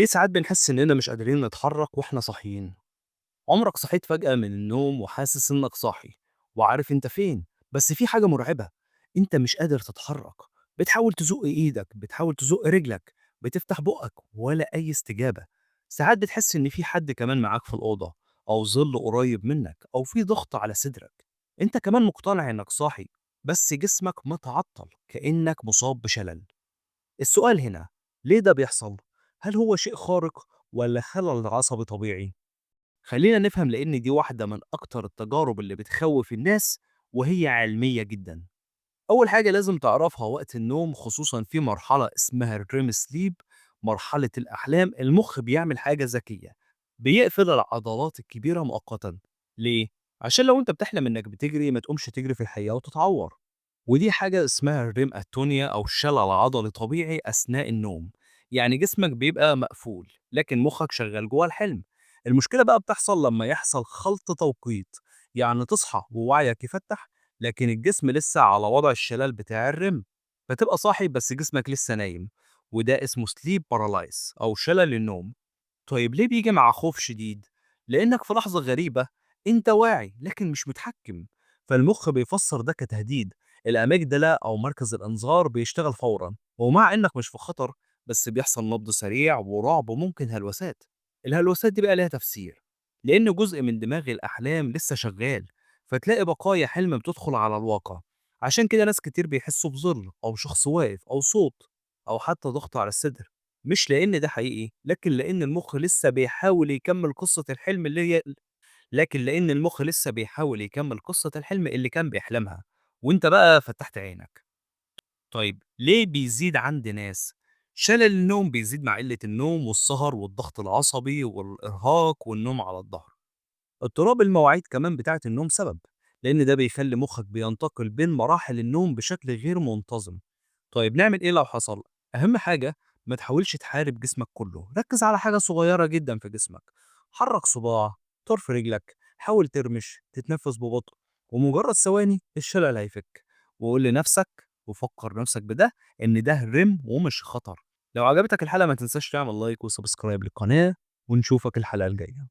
ليه ساعات بنحس إننا مش قادرين نتحرك وإحنا صاحيين؟ عمرك صحيت فجأة من النوم وحاسس إنك صاحي وعارف أنت فين، بس في حاجة مرعبة، أنت مش قادر تتحرك، بتحاول تزق إيدك، بتحاول تزق رجلك، بتفتح بقك ولا أي استجابة. ساعات بتحس إن في حد كمان معاك في الأوضة أو ظل قريب منك أو في ضغط على صدرك. أنت كمان مقتنع إنك صاحي بس جسمك متعطل كأنك مصاب بشلل. السؤال هنا، ليه ده بيحصل؟ هل هو شيء خارق ولا خلل عصبي طبيعي؟ خلينا نفهم لأن دي واحدة من أكتر التجارب اللي بتخوف الناس وهي علمية جدا. أول حاجة لازم تعرفها وقت النوم خصوصا في مرحلة اسمها الريم سليب، مرحلة الأحلام، المخ بيعمل حاجة ذكية، بيقفل العضلات الكبيرة مؤقتا. ليه؟ عشان لو أنت بتحلم إنك بتجري ما تقومش تجري في الحقيقة وتتعور. ودي حاجة اسمها الريم أتونيا أو شلل عضلي طبيعي أثناء النوم. يعني جسمك بيبقى مقفول لكن مخك شغال جوه الحلم. المشكلة بقى بتحصل لما يحصل خلط توقيت، يعني تصحى ووعيك يفتح لكن الجسم لسه على وضع الشلال بتاع الريم، فتبقى صاحي بس جسمك لسه نايم. وده اسمه سليب بارالايز أو شلل النوم. طيب ليه بيجي مع خوف شديد؟ لأنك في لحظة غريبة أنت واعي لكن مش متحكم، فالمخ بيفسر ده كتهديد. الأميجدلا أو مركز الإنذار بيشتغل فورا ومع إنك مش في خطر، بس بيحصل نبض سريع ورعب وممكن هلوسات. الهلوسات دي بقى لها تفسير، لأن جزء من دماغ الأحلام لسه شغال، فتلاقي بقايا حلم بتدخل على الواقع. عشان كده ناس كتير بيحسوا بظل أو شخص واقف أو صوت أو حتى ضغط على الصدر، مش لأن ده حقيقي، لكن لأن المخ لسه بيحاول يكمل قصة الحلم اللي كان بيحلمها وانت بقى فتحت عينك. طيب ليه بيزيد عند ناس؟ شلل النوم بيزيد مع قلة النوم والسهر والضغط العصبي والإرهاق والنوم على الظهر. اضطراب المواعيد كمان بتاعة النوم سبب، لأن ده بيخلي مخك بينتقل بين مراحل النوم بشكل غير منتظم. طيب نعمل إيه لو حصل؟ أهم حاجة ما تحاولش تحارب جسمك كله، ركز على حاجة صغيرة جدا في جسمك. حرك صباع، طرف رجلك، حاول ترمش، تتنفس ببطء، ومجرد ثواني الشلل هيفك. وقول لنفسك وفكر نفسك بده إن ده رم ومش خطر. لو عجبتك الحلقة ما تنساش تعمل لايك وسبسكرايب للقناة، ونشوفك الحلقة الجاية.